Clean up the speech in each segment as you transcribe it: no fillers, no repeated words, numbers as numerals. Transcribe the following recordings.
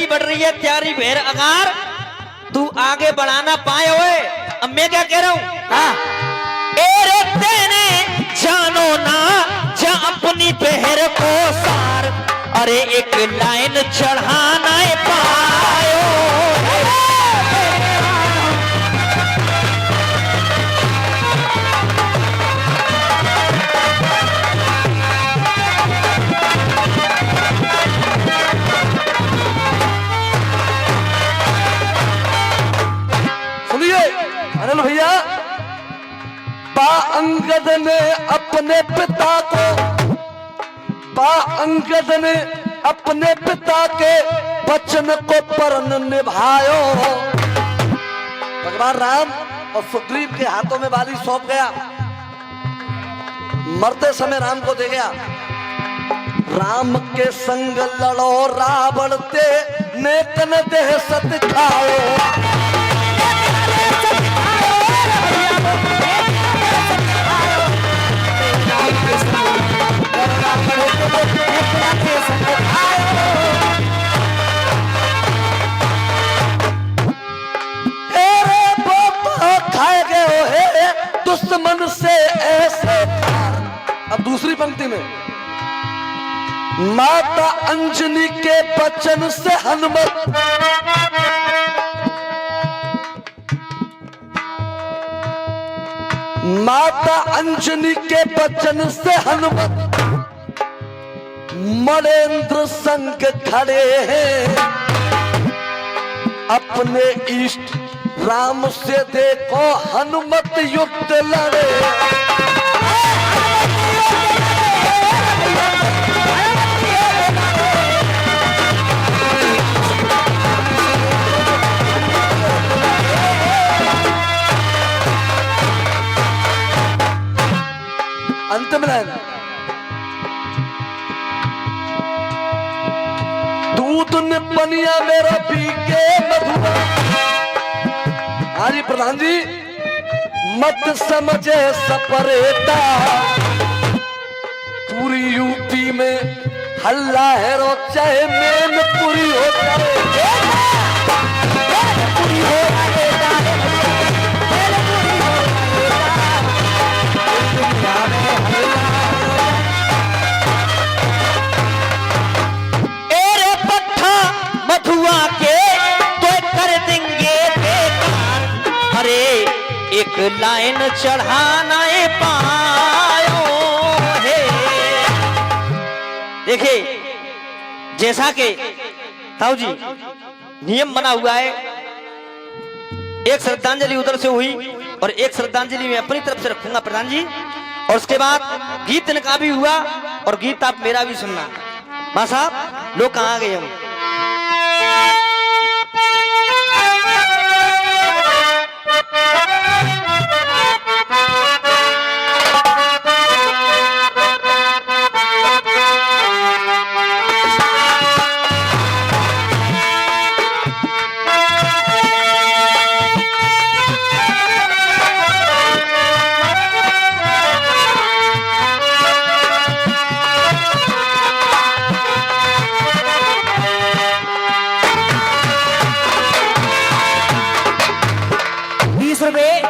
बढ़ रही है त्यारी भेर अगार, तू आगे बढ़ाना पाए हुए। अब मैं क्या कह रहा हूँ, एरे तेने जानो ना जा अपनी पहर को सार, अरे एक लाइन चढ़ाना पायो। सुनिए अनिल भैया, अंगद ने अपने पिता को, अंगद ने अपने पिता के वचन को प्रण निभायो। भगवान राम और सुग्रीव के हाथों में बाली सौंप गया, मरते समय राम को दे गया। राम के संग लड़ो रावण ते नेतन देह सत खाओ। खाए गए हो है दुश्मन से ऐसे। अब दूसरी पंक्ति में, माता अंजनी के वचन से हनुमत, माता अंजनी के वचन से हनुमत मरेंद्र संग खड़े हैं। अपने इष्ट राम से देखो हनुमत युद्ध लड़े। अंतिम लाइन, दूध ने पनिया मेरा पी के मधुआ। हाजी प्रधान जी, मत समझे सपरेटा, पूरी यूपी में हल्ला है रो, चाहे मैनपुरी हो जाए। एरे पट्टा मधुआ के तो कर देंगे बेकार, अरे एक लाइन चढ़ाना पायो है। देखिए जैसा कि ताऊ जी नियम बना हुआ है, एक श्रद्धांजलि उधर से हुई और एक श्रद्धांजलि मैं अपनी तरफ से रखूंगा प्रधान जी, और उसके बाद गीत इनका भी हुआ और गीत आप मेरा भी सुनना। मां साहब लोग कहाँ गए हम?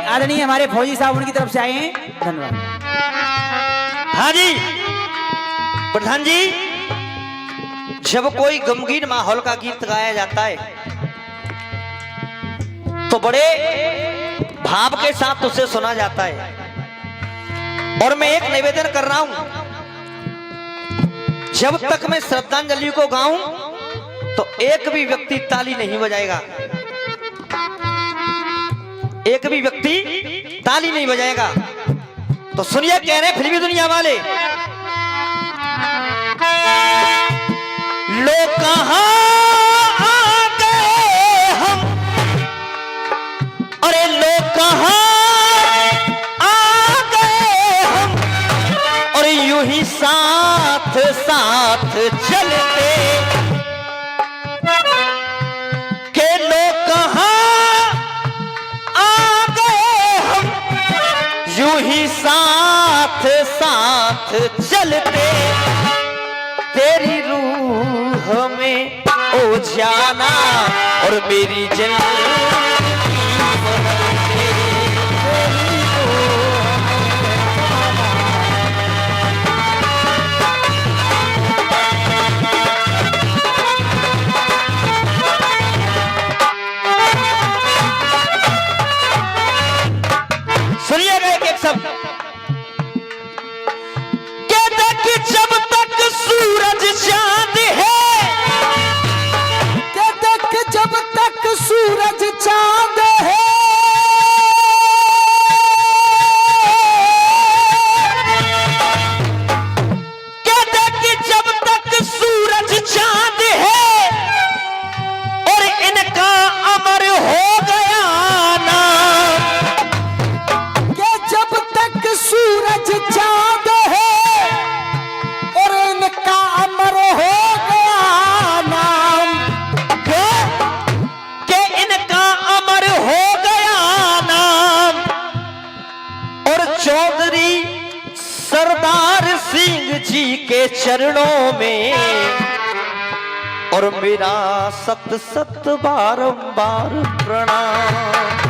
आदरणीय हमारे फौजी साहब उनकी तरफ से आए हैं, धन्यवाद। हाँ जी प्रधान जी, जब कोई गमगीन माहौल का गीत गाया जाता है तो बड़े भाव के साथ उसे सुना जाता है। और मैं एक निवेदन कर रहा हूं, जब तक मैं श्रद्धांजलि को गाऊं तो एक भी व्यक्ति ताली नहीं बजाएगा, एक भी व्यक्ति ताली नहीं बजाएगा। तो सुनिए कह रहे फिल्मी दुनिया वाले, लोग कहां आ गए हम, अरे लोग कहां आ गए हम, और यूं ही साथ साथ चलते के लोग कहां यूं ही साथ साथ चलते, तेरी रूह में ओ जाना और मेरी जिंदगी सुनिएगा एक शब्द। कहते कि जब तक सूरज चांद है, कहते कि जब तक सूरज चांद है, कहते कि जब तक सूरज चांद है और इनका अमर हो गया ना, जब तक सूरज चांद है और इनका अमर हो गया नाम, कि इनका अमर हो गया नाम। और चौधरी सरदार सिंह जी के चरणों में और मेरा सत सत बारंबार प्रणाम।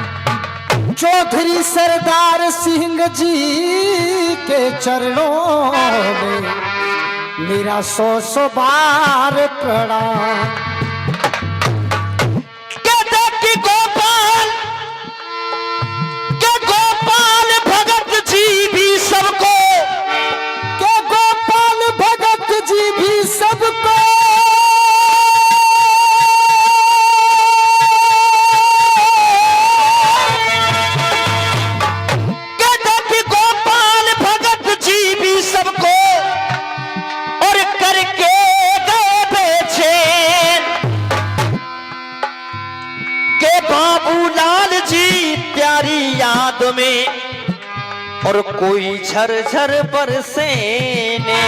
चौधरी सरदार सिंह जी के चरणों में मेरा 100 बार प्रणाम। कहते कि गोपाल भगत जी भी सबको, के गोपाल भगत जी भी सबको, कहते कि गोपाल भगत जी भी सबको और करके गए बेचैन, के बाबूलाल जी प्यारी याद में और कोई झरझर बरसे ने।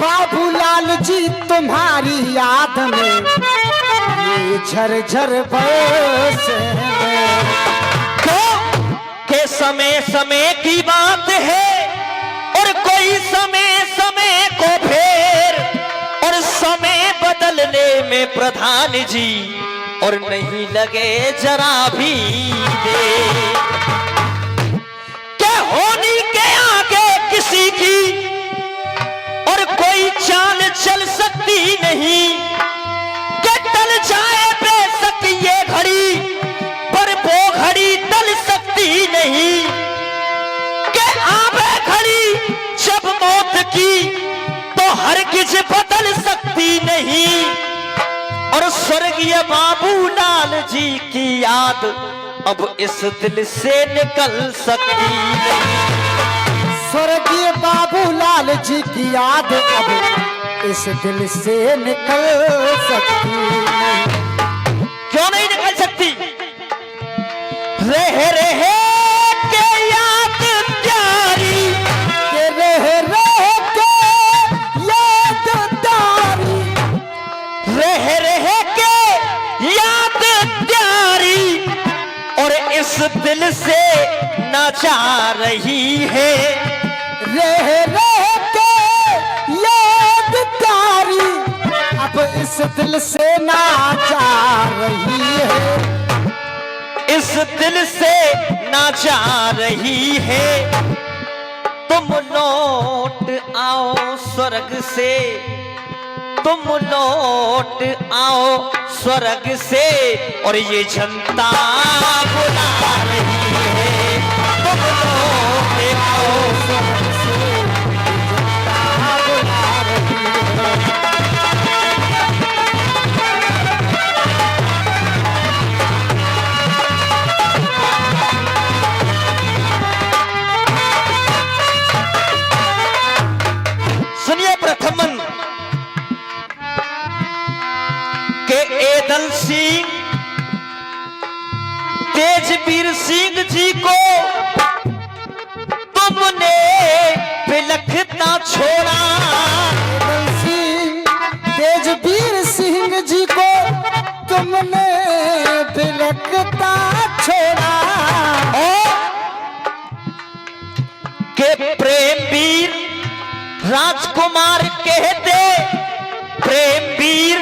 बाबूलाल जी तुम्हारी याद में ये झरझर बरसे के समय समय की बात है और कोई समय समय को फेर, और समय बदलने में प्रधान जी और नहीं लगे जरा भी देर। क्या होनी के आगे किसी की और कोई चाल चल सकती नहीं, क्या टल जाए बेशक ये घड़ी पर वो घड़ी टल सकती नहीं, कि आवे घड़ी जब मौत की तो हरगिज बदल सकती नहीं। और स्वर्गीय बाबूलाल जी की याद अब इस दिल से निकल सकती नहीं। स्वर्गीय बाबूलाल जी की याद अब इस दिल से निकल सकती नहीं। क्यों नहीं निकल सकती? रह रहे के याद प्यारी, के रह के याद तारी, रह रहे के याद प्यारी और इस दिल से ना जा रही है। रह के याद तारी अब इस दिल से ना जा रही है। इस दिल से ना जा रही है। तुम लौट आओ स्वर्ग से, तुम लौट आओ स्वर्ग से और ये जनता बुला रही है। तुम लौट आओ स्वर्ग से, जनता बुला रही है। सुनिए प्रथमन के एदल सिंह तेजवीर सिंह जी को तुमने बिलखता छोड़ा। तेजवीर सिंह जी को तुमने बिलखता छोड़ा। के प्रेम वीर राजकुमार कहते, प्रेम वीर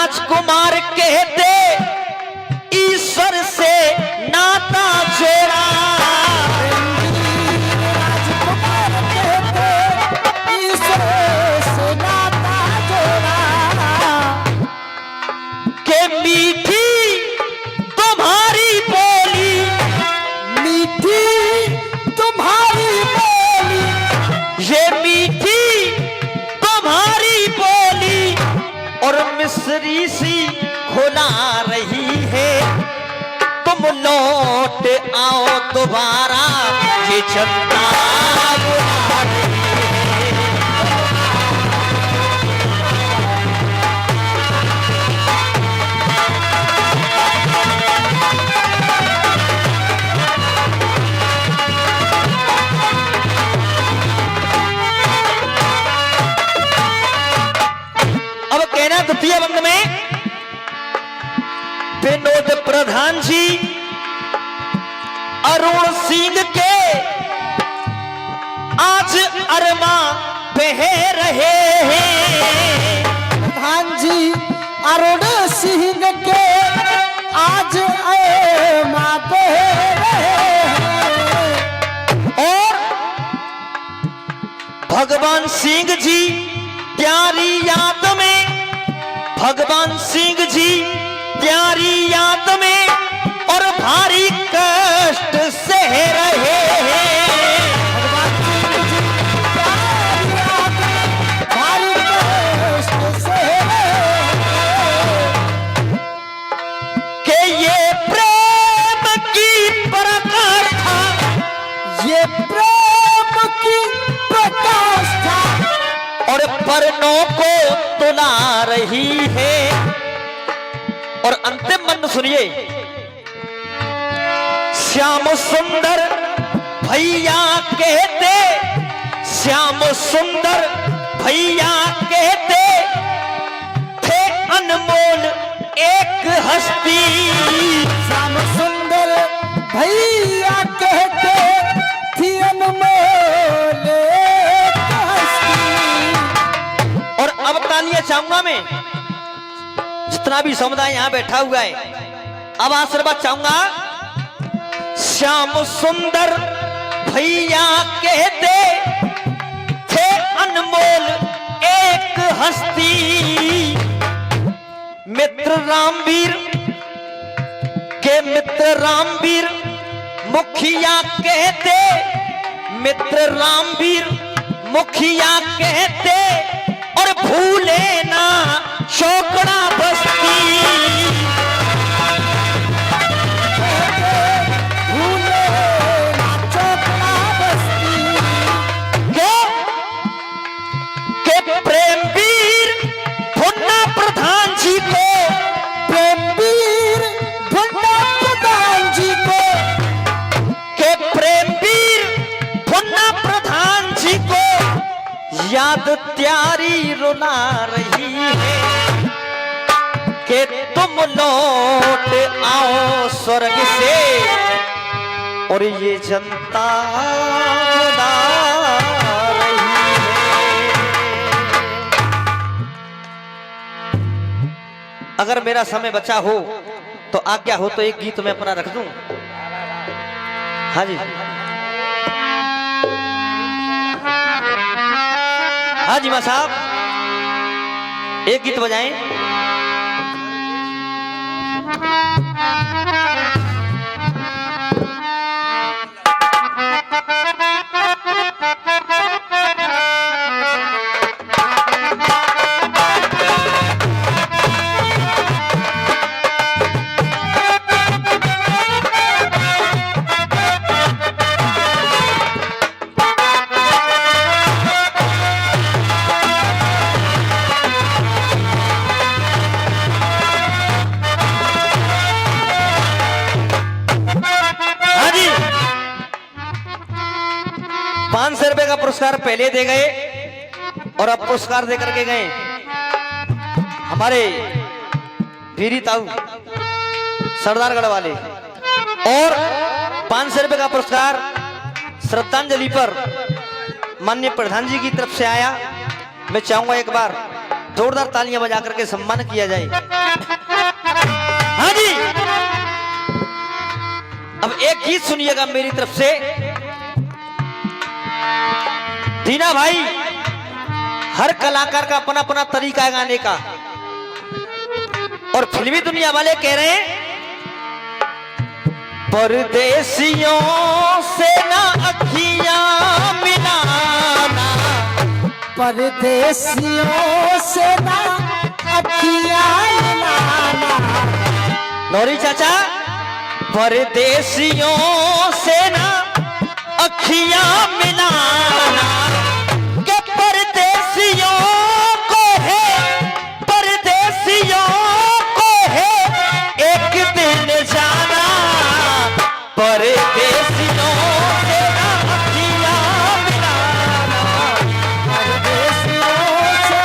राजकुमार कहते ईश्वर से नाता जोड़ा। राजकुमार कहते ईश्वर से नाता जोड़ा। के मीठी तुम्हारी बोली, मीठी तुम्हारी बोली, ये मीठी तुम्हारी बोली और मिस्री सी घुला रही है। तुम लौट आओ दोबारा, ये जनता बुला रही है। अब कहना द्वितीय बंद में विनोद प्रधान जी अरुण सिंह के आज अरमा बह रहे हैं। प्रधान जी अरुण सिंह के आज अरमा बह रहे हैं। और भगवान सिंह जी प्यारी याद में, भगवान सिंह जी प्यारी याद में और भारी कष्ट सह रहे हैं। भगवान सिंह जी प्यारी याद में भारी कष्ट सह रहे हैं। कि ये प्रेम की पराकाष्ठा, ये प्रेम की प्रकाष्ठा और परनों को तुला रही है। और अंतिम मंद सुनिए, श्याम सुंदर भैया कहते, श्याम सुंदर भैया कहते थे अनमोल एक हस्ती। श्याम सुंदर भैया कहते थी अनमोल एक हस्ती। और अब तालियां चाहूंगा मैं, जितना भी समुदाय यहां बैठा हुआ है, अब आशीर्वाद चाहूंगा। श्याम सुंदर भैया कहते थे अनमोल एक हस्ती। मित्र रामवीर के मित्र रामवीर मुखिया कहते, मित्र रामवीर मुखिया कहते और भूले ना शोकड़ा बस्ती। भूले ना चौकड़ा बस्ती। के प्रेमवीर भुन्ना प्रधान जी को, प्रेमवीर भुन्ना प्रधान जी को, के प्रेमवीर भुन्ना प्रधान जी को याद त्यारी रुला रही है। कि तुम लौट आओ स्वर्ग से और ये जनता बुला रही है। अगर मेरा समय बचा हो तो आज्ञा हो तो एक गीत मैं अपना रख दूं। हाँ जी, हाँ जी मां साहब, एक गीत बजाएं। पुरस्कार पहले दे गए और अब पुरस्कार दे करके गए हमारे वीरी ताऊ सरदारगढ़ वाले। और 500 रुपए का पुरस्कार श्रद्धांजलि पर माननीय प्रधान जी की तरफ से आया। मैं चाहूंगा एक बार जोरदार तालियां बजा करके सम्मान किया जाए। हाँ जी, अब एक गीत सुनिएगा मेरी तरफ से। दीना भाई, हर कलाकार का अपना अपना तरीका है गाने का, और फिल्मी दुनिया वाले कह रहे हैं परदेसियों से ना अखियां मिलाना, परदेसियों से ना अखियां मिलाना। लौरी चाचा, परदेसियों से ना अखियां मिलाना, के परदेसियों को है, परदेसियों को है एक दिन जाना, परदेसियों से ना अखियां मिलाना, परदेसियों से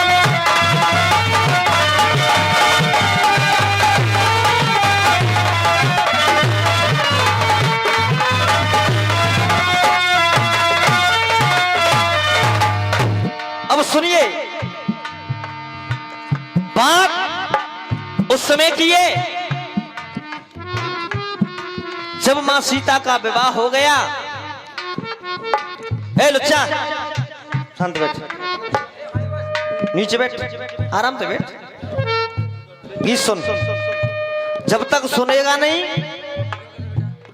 अब सुनिए बात उस समय की है जब मां सीता का विवाह हो गया। ए लुच्चा, शांत बैठ, नीचे बैठ, आराम से बैठ, गीत सुन। जब तक सुनेगा नहीं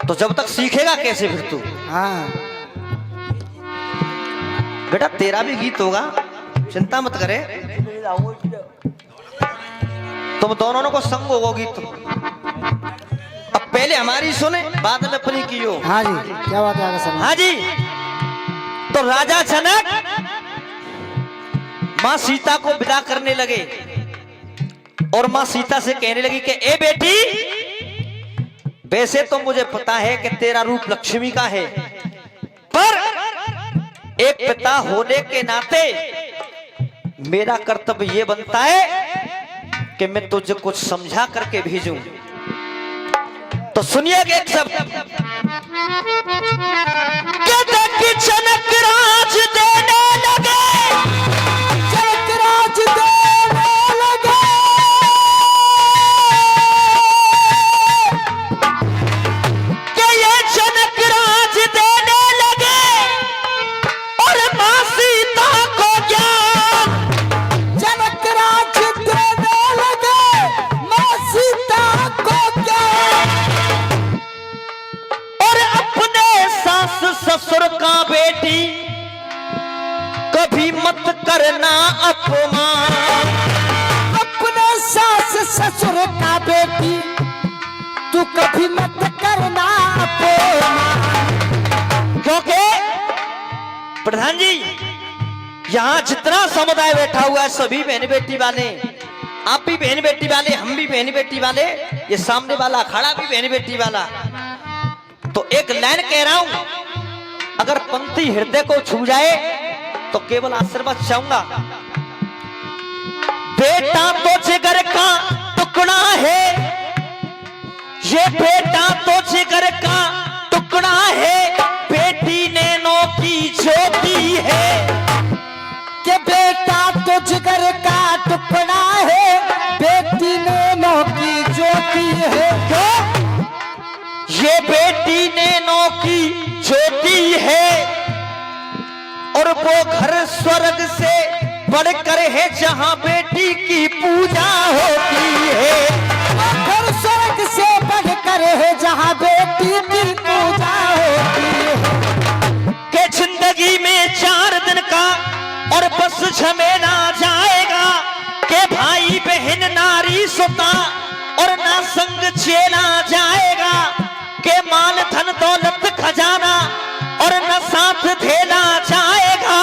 तो जब तक सीखेगा कैसे फिर तू? हाँ, बेटा तेरा भी गीत होगा, चिंता मत करे, तुम दोनों को संग होगा गीत। अब पहले हमारी सुने, बाद में अपनी की हो। हाँ जी, क्या बात है आगे सर? हाँ जी, तो राजा जनक मां सीता को विदा करने लगे और मां सीता से कहने लगी कि ए बेटी, वैसे तो मुझे पता है कि तेरा रूप लक्ष्मी का है, पर एक पिता होने के नाते मेरा कर्तव्य यह बनता है कि मैं तुझे कुछ समझा करके भेजूं। तो सुनिएगा एक शब्द, जनक राज देने लगे, जनक राज देने लगे, कि ये जनक राज देने लगे और मां सीता को ज्ञान, जनक राज देने लगे, मां सीता को ज्ञान, और अपने सास ससुर का बेटी कभी मत करना अपमान, अपने सास ससुर का बेटी तू कभी मत करना अपमान। क्योंकि प्रधान जी, यहाँ जितना समुदाय बैठा हुआ है सभी बहन बेटी वाले, आप भी बहन बेटी वाले, हम भी बहन बेटी वाले, ये सामने वाला खड़ा भी बहन बेटी वाला। तो एक लाइन कह रहा हूं, अगर पंक्ति हृदय को छू जाए तो केवल आशीर्वाद चाहूंगा। बेटा तो जिगर का टुकड़ा है, ये बेटा तो जिगर का टुकड़ा है, बेटी नैनों की ज्योति है, कि बेटा तो जिगर का टुकड़ा है, बेटी नैनों की ज्योति है। क्यों? ये बेटी नैनों की ज्योति है और वो घर स्वर्ग से बढ़कर है जहां बेटी की पूजा होती है, घर स्वर्ग से बढ़कर है जहाँ बेटी की पूजा होती है। के जिंदगी में 4 दिन का और बस झमेला जाएगा, के भाई बहन नारी सुता और ना संग चेला जाएगा, के माल धन दौलत खजाना और न साथ धेला जाएगा,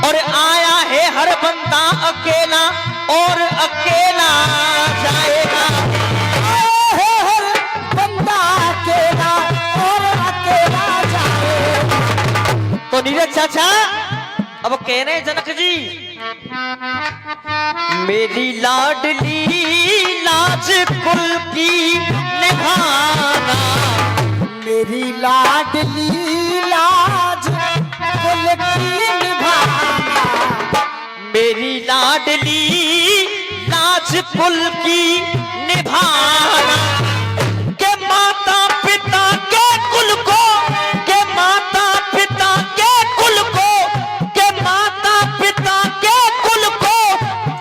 और आया है हर बंदा अकेला और अकेला जाएगा, है हर बंदा अकेला और अकेला जाएगा। तो नीरज चाचा अब कह रहे जनक जी, मेरी लाडली लाज कुल की निभाना, मेरी लाडली लाज कुल की निभाना, मेरी लाडली कुल की निभाना, के माता पिता के कुल को, के माता पिता के कुल को, के माता पिता के कुल को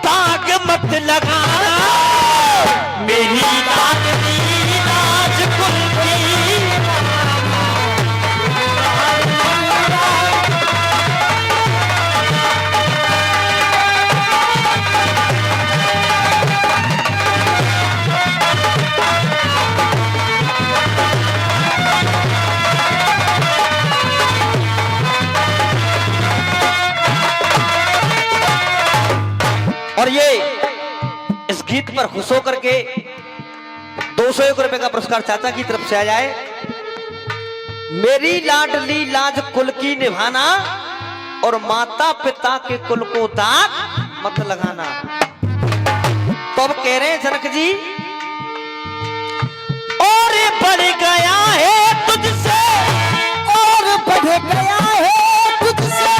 दाग मत लगाना। मेरी लाडली लाज कुल की और ये इस गीत पर खुश होकर के 201 रुपए का पुरस्कार चाचा की तरफ से आ जाए। मेरी लाडली लाज कुल की निभाना और माता पिता के कुल को दाग मत लगाना। तो अब कह रहे हैं जनक जी, और बढ़ गया है तुझसे, और बढ़ गया है तुझसे,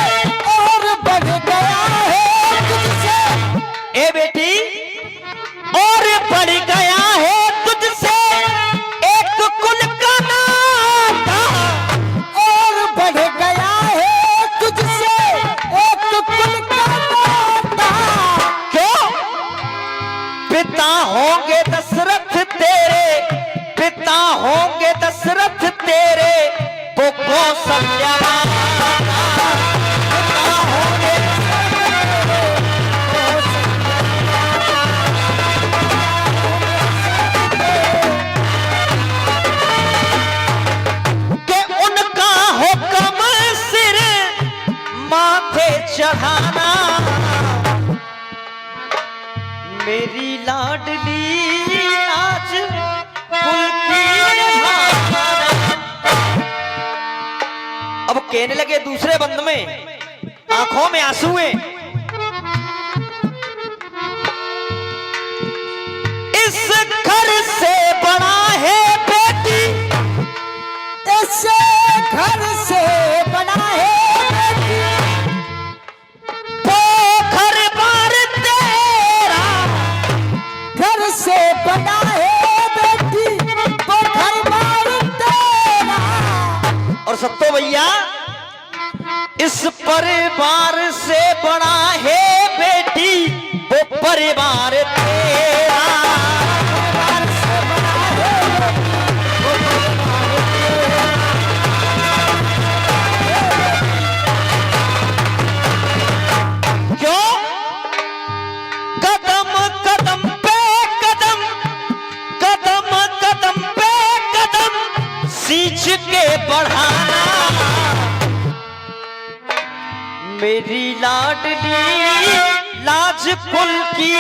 और बढ़ गया है तुझसे। ए बेटी, और बढ़ गया है तुझसे एक कुल का नाता, और बढ़ गया है तुझसे एक कुल का नाता। क्यों? पिता होंगे दशरथ तेरे, पिता होंगे दशरथ तेरे, वो कौशल्या माता। पिता होंगे के उनका हुक्म सिर माथे चढ़ाना। मेरी लाडली आज कुल की निभाना। अब कहने लगे दूसरे बंद में, आंखों में आंसू हैं, इस घर से बड़ा है बेटी, ऐसे घर से बना है बेटी। वो घर बार तेरा, घर से बना है बेटी, वो घर बार तेरा। और सत्तो भैया, इस परिवार से बड़ा है बेटी, वो परिवार तेरा। घर से बना है बेटी, वो परिवार क्यों? कदम कदम पे कदम, कदम कदम पे कदम सींच के बढ़ाना। मेरी लाडली लाज कुल की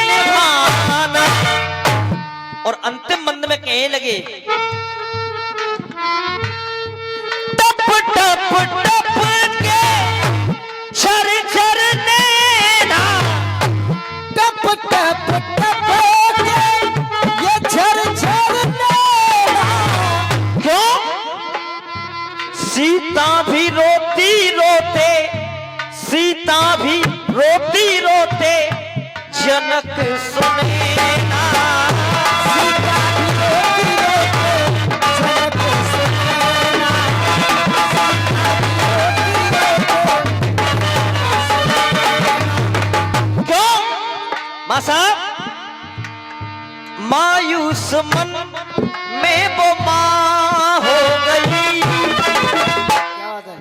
निभाना। और अंतिम बंद में कहने लगे, टप टप टप के झर झर नैना, टप टप टप के ये झर झर नैना। क्यों? सीता भी रोती रोते, सीता भी रोती रोते जनक सुने ना। सीता भी रोती रोते जनक सुने ना। क्यों? मां साहब, मायूस मन में वो मां हो गई, क्या बात है?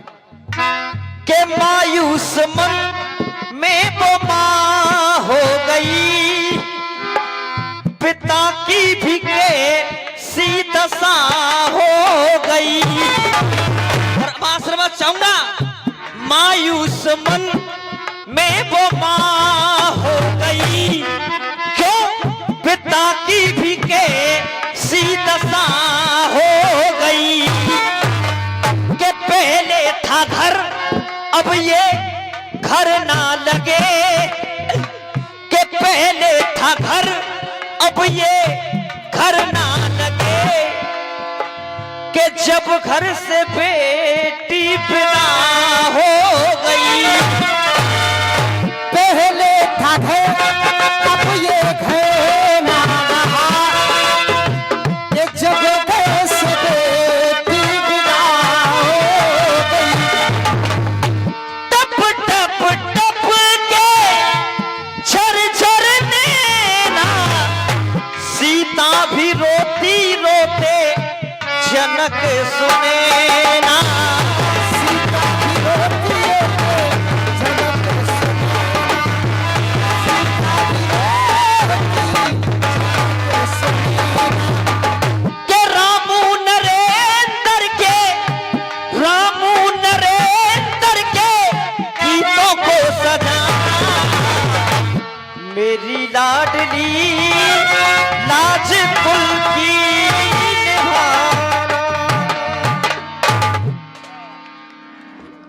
के मायूस मन में वो मां हो गई, पिता की भी कैसी दशा हो गई। और अब आश्रम चाहूंगा, मायूस मन में वो मां हो गई, क्यों? पिता की भी कैसी दशा हो गई, के पहले था घर अब ये घर ना लगे, के पहले था घर अब ये घर ना लगे, के जब घर से बेटी बिना हो गई। पहले था घर अब ये घर जनक सुने ना